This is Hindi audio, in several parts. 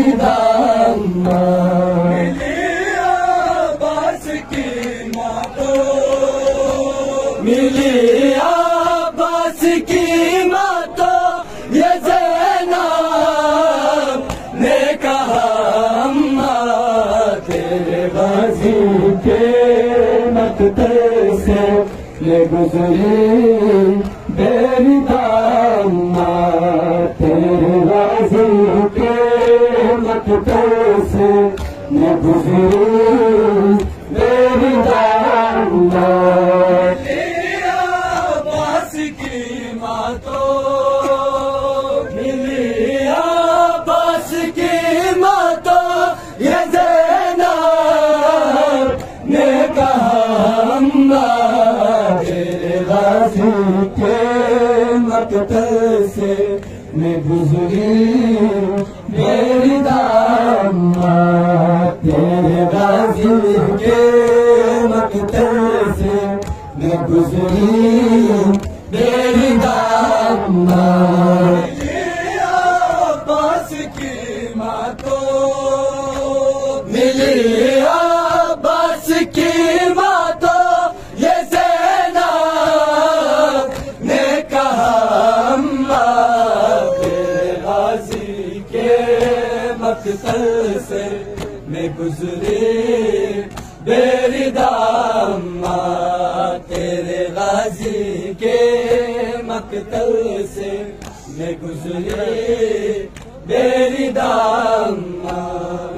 बेरिदामा मिलिया बास की मातो मिलिया बास की मातो ये ज़ैनब ने कहा अम्मा तेरे गाजी के मकतल से ले गुजरी बेरिदामा तेरे गाजी के मकतल से ले गुजरी बेरिदामा मिलिया बास की मातो मिलिया बास की मातो ये ज़ैनब ने कहा अम्मा तेरे गाजी के मकतल से मैं गुजरी बेरिदामा तेरे गाजी के मकतल से मैं गुजरी बेरिदामा मिलिया बास की मातो मिलिया बास की मातो ये ज़ैनब ने कहा अम्मा तेरे गाजी के मकतल से मैं गुजरी बेरिदामा तेरे गाजी के मकतल से मैं गुजरी बेरिदामा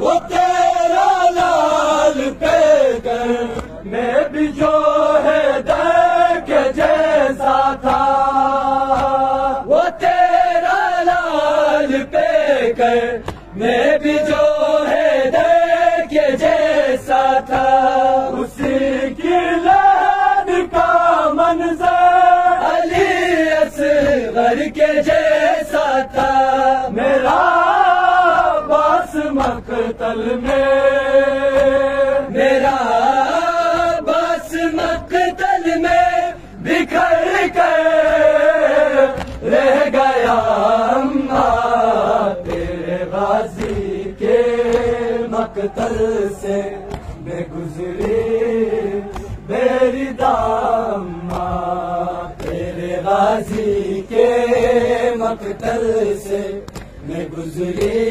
वो तेरा लाल पे कर मैं भी जो है दर के जैसा था वो तेरा लाल पे कर मैं भी जो है दर के जैसा था उसी की लाद का मंजर अली असगर के जैसा था मेरा बास मकतल में मेरा बास मकतल में बिखर कर रह गया अम्मा तेरे गाजी के मकतल से मैं गुजरी बेरिदामा तेरे गाजी के मकतल से मैं गुजरी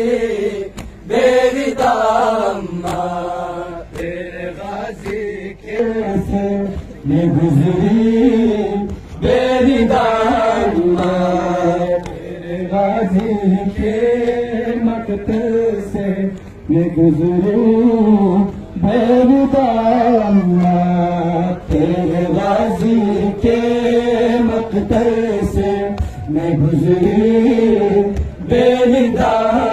बेरिदामा तेरे गाजी के से मैं गुजरी बेरिदामा तेरे गाजी के मकतल से मैं गुजरी बेरिदामा तेरे गाजी के मकतल से मैं गुजरी बेरिदामा